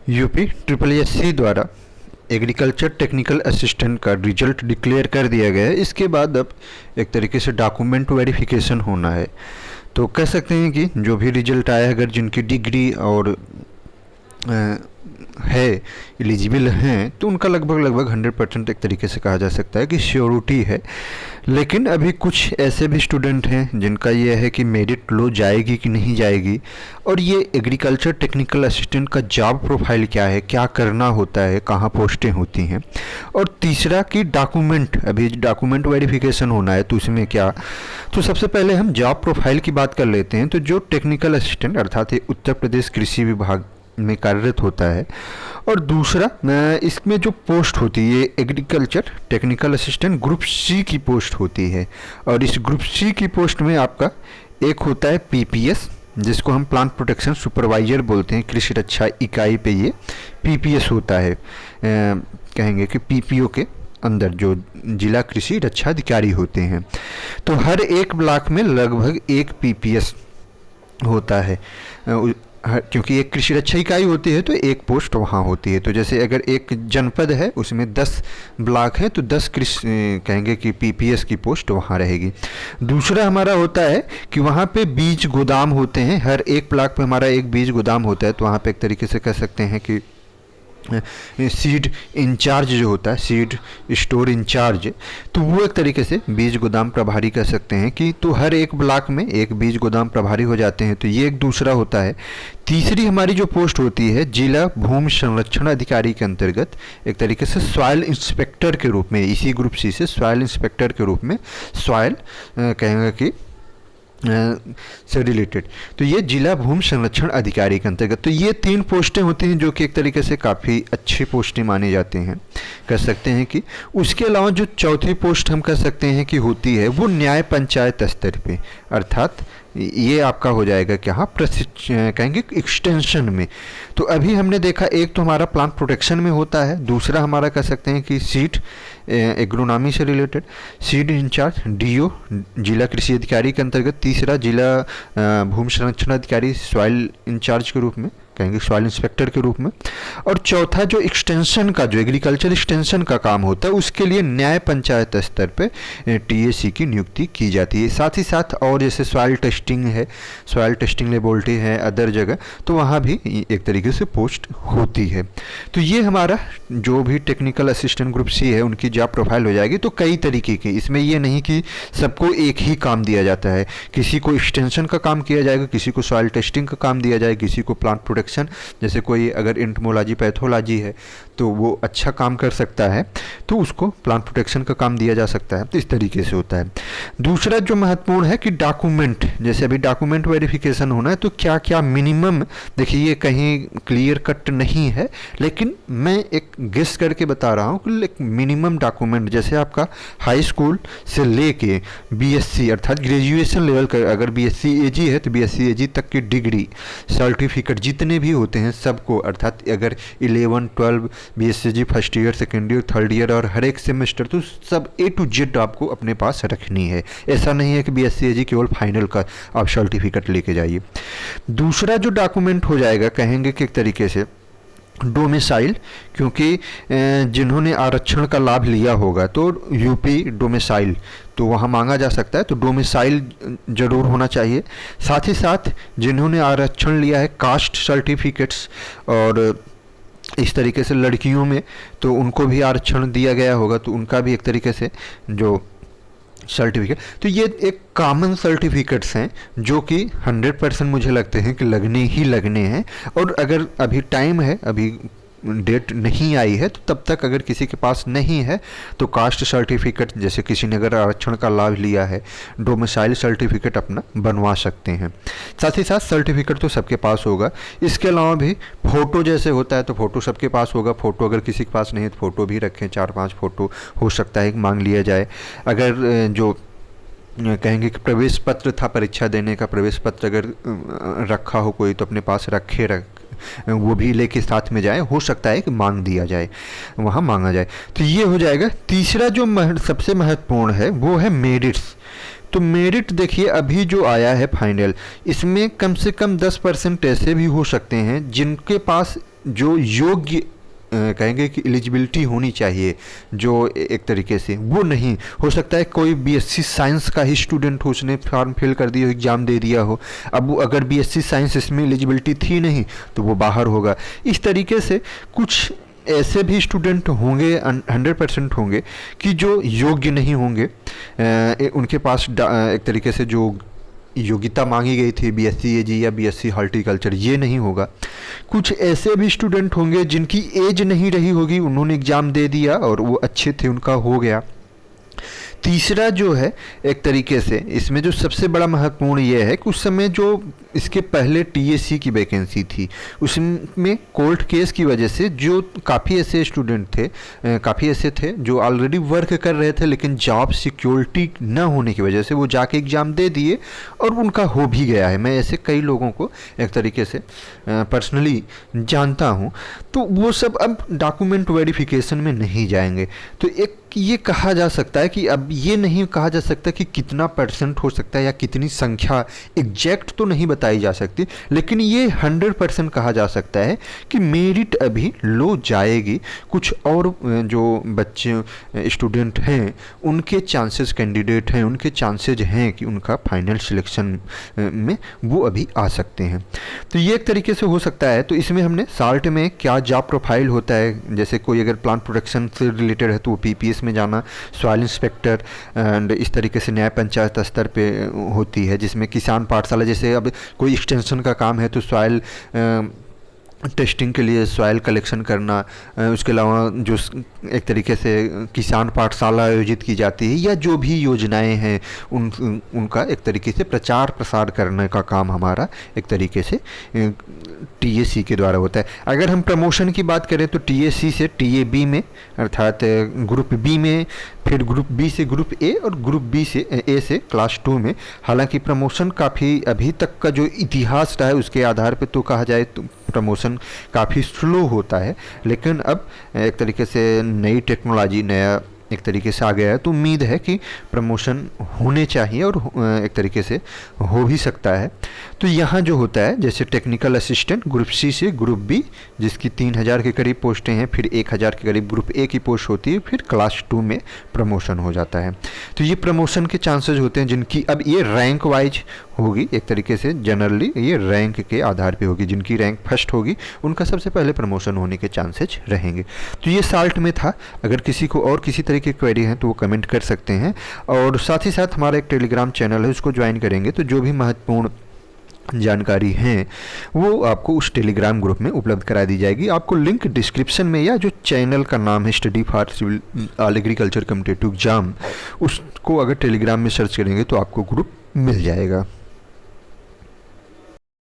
UP triple S C द्वारा agriculture technical assistant का result declare कर दिया गया है। इसके बाद अब एक तरीके से डॉक्यूमेंट वेरिफिकेशन होना है। तो कह सकते हैं कि जो भी रिजल्ट आया है, अगर जिनकी डिग्री और है एलिजिबल हैं, तो उनका लगभग 100% एक तरीके से कहा जा सकता है कि श्योरिटी है। लेकिन अभी कुछ ऐसे भी स्टूडेंट हैं जिनका ये है कि मेरिट लो जाएगी कि नहीं जाएगी, और ये एग्रीकल्चर टेक्निकल असिस्टेंट का जॉब प्रोफाइल क्या है, क्या करना होता है, कहाँ पोस्टें होती हैं, और तीसरा कि अभी डॉक्यूमेंट वेरिफिकेशन होना है, तो उसमें क्या। तो सबसे पहले हम जॉब प्रोफाइल की बात कर लेते हैं। तो जो टेक्निकल असिस्टेंट अर्थात ये उत्तर प्रदेश कृषि विभाग में कार्यरत होता है, और दूसरा इसमें जो पोस्ट होती है agriculture technical assistant group C की पोस्ट होती है। और इस ग्रुप सी की पोस्ट में आपका एक होता है पीपीएस, जिसको हम प्लांट प्रोटेक्शन सुपरवाइजर बोलते हैं। कृषि रक्षा इकाई पे ये पीपीएस होता है। कहेंगे कि पीपीओ के अंदर जो जिला कृषि रक्षा अधिकारी होते हैं, तो हर एक ब्लॉक में लगभग एक पीपीएस होता है, क्योंकि एक कृषि रक्षा इकाई होती है तो एक पोस्ट वहाँ होती है। तो जैसे अगर एक जनपद है उसमें 10 ब्लॉक हैं, तो 10 कृषि कहेंगे कि पीपीएस की पोस्ट वहाँ रहेगी। दूसरा हमारा होता है कि वहाँ पे बीज गोदाम होते हैं। हर एक ब्लॉक पे हमारा एक बीज गोदाम होता है, तो वहाँ पे एक तरीके से कह सकते हैं कि सीड इंचार्ज जो होता है, सीड स्टोर इंचार्ज, तो वो एक तरीके से बीज गोदाम प्रभारी कह सकते हैं कि तो हर एक ब्लॉक में एक बीज गोदाम प्रभारी हो जाते हैं। तो ये एक दूसरा होता है। तीसरी हमारी जो पोस्ट होती है जिला भूमि संरक्षण अधिकारी के अंतर्गत एक तरीके से सॉइल इंस्पेक्टर के रूप में, इसी ग्रुप सी से सॉइल इंस्पेक्टर के रूप में सॉइल कहेंगे कि से रिलेटेड, तो ये जिला भूमि संरक्षण अधिकारी के अंतर्गत। तो ये 3 पोस्टें होती हैं जो कि एक तरीके से काफ़ी अच्छी पोस्टें मानी जाती हैं, कह सकते हैं कि। उसके अलावा जो चौथी पोस्ट हम कह सकते हैं कि होती है वो न्याय पंचायत स्तर पे, अर्थात ये आपका हो जाएगा क्या कहेंगे एक्सटेंशन में। तो अभी हमने देखा एक तो हमारा प्लांट प्रोटेक्शन में होता है, दूसरा हमारा कह सकते हैं कि सीड एग्रोनॉमी से रिलेटेड सीड इंचार्ज डीओ जिला कृषि अधिकारी के अंतर्गत, तीसरा जिला भूमि संरक्षण अधिकारी सॉइल इंचार्ज के रूप में, कहेंगे सॉइल इंस्पेक्टर के रूप में, और चौथा जो एक्सटेंशन का, जो एग्रीकल्चर एक्सटेंशन का काम होता है, उसके लिए न्याय पंचायत स्तर पे टीएसी की नियुक्ति की जाती है। साथ ही साथ और जैसे सॉइल टेस्टिंग है, सॉइल टेस्टिंग लेबोरेटरी है अदर जगह, तो वहाँ भी एक तरीके से पोस्ट होती है। तो ये हमारा जो भी टेक्निकल असिस्टेंट ग्रुप सी है उनकी जॉब प्रोफाइल हो जाएगी। तो कई तरीके की, इसमें ये नहीं कि सबको एक ही काम दिया जाता है, किसी को एक्सटेंशन का काम किया जाएगा, किसी को सॉइल टेस्टिंग का काम दिया जाएगा, किसी को प्लांट प्रोटेक्शन, जैसे कोई अगर एंटोमोलॉजी पैथोलॉजी है तो वो अच्छा काम कर सकता है, तो उसको प्लांट प्रोटेक्शन का काम दिया जा सकता है। तो इस तरीके से होता है। दूसरा जो महत्वपूर्ण है कि डॉक्यूमेंट, जैसे अभी डॉक्यूमेंट वेरिफिकेशन होना है, तो क्या क्या मिनिमम, देखिए ये कहीं क्लियर कट नहीं है, लेकिन मैं एक गेस करके बता रहा हूँ कि मिनिमम डॉक्यूमेंट जैसे आपका हाई स्कूल से लेके बीएससी अर्थात ग्रेजुएशन लेवल का, अगर बीएससी एजी है तो बीएससी एजी तक की डिग्री सर्टिफिकेट जितने भी होते हैं सबको, अर्थात अगर 11, 12 BSc first year, second year, third year और हर एक सेमेस्टर, तो सब A to Z आपको अपने पास रखनी है। ऐसा नहीं है कि बीएससी एजी केवल फाइनल का आप सर्टिफिकेट लेके जाइए। दूसरा जो डॉक्यूमेंट हो जाएगा, कहेंगे कि एक तरीके से डोमिसाइल, क्योंकि जिन्होंने आरक्षण का लाभ लिया होगा तो यूपी डोमिसाइल तो वहाँ मांगा जा सकता है, तो डोमिसाइल जरूर होना चाहिए। साथ ही साथ जिन्होंने आरक्षण लिया है कास्ट सर्टिफिकेट्स, और इस तरीके से लड़कियों में तो उनको भी आरक्षण दिया गया होगा, तो उनका भी एक तरीके से जो सर्टिफिकेट, तो ये एक कॉमन सर्टिफिकेट्स हैं जो कि 100% मुझे लगते हैं कि लगने ही लगने हैं। और अगर अभी टाइम है, अभी डेट नहीं आई है, तो तब तक अगर किसी के पास नहीं है तो कास्ट सर्टिफिकेट, जैसे किसी ने अगर आरक्षण का लाभ लिया है, डोमिसाइल सर्टिफिकेट अपना बनवा सकते हैं। साथ ही साथ सर्टिफिकेट तो सबके पास होगा। इसके अलावा भी फ़ोटो जैसे होता है तो फ़ोटो सबके पास होगा। फ़ोटो अगर किसी के पास नहीं है तो फ़ोटो भी रखें, 4-5 फ़ोटो हो सकता है मांग लिया जाए। अगर जो कहेंगे कि प्रवेश पत्र था, परीक्षा देने का प्रवेश पत्र अगर रखा हो कोई, तो अपने पास वो भी लेके साथ में जाए, हो सकता है कि मांग दिया जाए, वहाँ मांगा जाए। तो ये हो जाएगा। तीसरा जो सबसे महत्वपूर्ण है वो है मेरिट्स। तो मेरिट देखिए अभी जो आया है फाइनल, इसमें कम से कम 10% ऐसे भी हो सकते हैं जिनके पास जो योग्य कहेंगे कि एलिजिबिलिटी होनी चाहिए, जो एक तरीके से वो नहीं हो सकता है। कोई बीएससी साइंस का ही स्टूडेंट हो, उसने फॉर्म फिल कर दिया हो, एग्ज़ाम दे दिया हो, अब वो अगर बीएससी साइंस इसमें एलिजिबिलिटी थी नहीं तो वो बाहर होगा। इस तरीके से कुछ ऐसे भी स्टूडेंट होंगे, 100% होंगे कि जो योग्य नहीं होंगे, उनके पास एक तरीके से जो योग्यता मांगी गई थी बीएससी एजी या बीएससी हॉर्टिकल्चर, ये नहीं होगा। कुछ ऐसे भी स्टूडेंट होंगे जिनकी एज नहीं रही होगी, उन्होंने एग्ज़ाम दे दिया और वो अच्छे थे, उनका हो गया। तीसरा जो है एक तरीके से इसमें जो सबसे बड़ा महत्वपूर्ण ये है कि उस समय जो इसके पहले टीएसी की वैकेंसी थी, उसमें कोर्ट केस की वजह से जो काफ़ी ऐसे स्टूडेंट थे, काफ़ी ऐसे थे जो ऑलरेडी वर्क कर रहे थे, लेकिन जॉब सिक्योरिटी न होने की वजह से वो जाके एग्ज़ाम दे दिए और उनका हो भी गया है। मैं ऐसे कई लोगों को एक तरीके से पर्सनली जानता हूँ। तो वो सब अब डॉक्यूमेंट वेरिफिकेशन में नहीं जाएंगे। तो एक ये कहा जा सकता है कि अब ये नहीं कहा जा सकता कि कितना % हो सकता है या कितनी संख्या एग्जैक्ट तो नहीं बताई जा सकती, लेकिन ये 100% कहा जा सकता है कि मेरिट अभी लो जाएगी। कुछ और जो बच्चे स्टूडेंट हैं उनके चांसेस, कैंडिडेट हैं उनके चांसेज हैं कि उनका फाइनल सिलेक्शन में वो अभी आ सकते हैं। तो ये एक तरीके से हो सकता है। तो इसमें हमने साल्ट में क्या जॉब प्रोफाइल होता है, जैसे कोई अगर प्लांट प्रोडक्शन से रिलेटेड है तो वो पीपीएस में जाना, सॉइल इंस्पेक्टर एंड इस तरीके से न्याय पंचायत स्तर पे होती है, जिसमें किसान पाठशाला, जैसे अब कोई एक्सटेंशन का काम है तो सॉइल टेस्टिंग के लिए सॉइल कलेक्शन करना, उसके अलावा जो एक तरीके से किसान पाठशाला आयोजित की जाती है या जो भी योजनाएं हैं उनका एक तरीके से प्रचार प्रसार करने का काम हमारा एक तरीके से टीएसी के द्वारा होता है। अगर हम प्रमोशन की बात करें तो टीएसी से टीएबी में, अर्थात ग्रुप बी में, फिर ग्रुप बी से ग्रुप ए और ग्रुप बी से ए से क्लास 2 में। हालांकि प्रमोशन काफ़ी अभी तक का जो इतिहास रहा है उसके आधार पर तो कहा जाए तो प्रमोशन काफ़ी स्लो होता है, लेकिन अब एक तरीके से नई टेक्नोलॉजी, नया एक तरीके से आ गया है, तो उम्मीद है कि प्रमोशन होने चाहिए और एक तरीके से हो भी सकता है। तो यहाँ जो होता है जैसे टेक्निकल असिस्टेंट ग्रुप सी से ग्रुप बी, जिसकी 3000 के करीब पोस्टें हैं, फिर 1000 के करीब ग्रुप ए की पोस्ट होती है, फिर क्लास 2 में प्रमोशन हो जाता है। तो ये प्रमोशन के चांसेस होते हैं जिनकी अब ये रैंक वाइज होगी, एक तरीके से जनरली ये रैंक के आधार पे होगी। जिनकी रैंक फर्स्ट होगी उनका सबसे पहले प्रमोशन होने के चांसेस रहेंगे। तो ये साल्ट में था। अगर किसी को और किसी तरह की क्वेरी है तो वो कमेंट कर सकते हैं, और साथ ही साथ हमारा एक टेलीग्राम चैनल है, उसको ज्वाइन करेंगे तो जो भी महत्वपूर्ण जानकारी है वो आपको उस टेलीग्राम ग्रुप में उपलब्ध करा दी जाएगी। आपको लिंक डिस्क्रिप्शन में, या जो चैनल का नाम है study for civil agriculture competitive exam, उसको अगर टेलीग्राम में सर्च करेंगे तो आपको ग्रुप मिल जाएगा।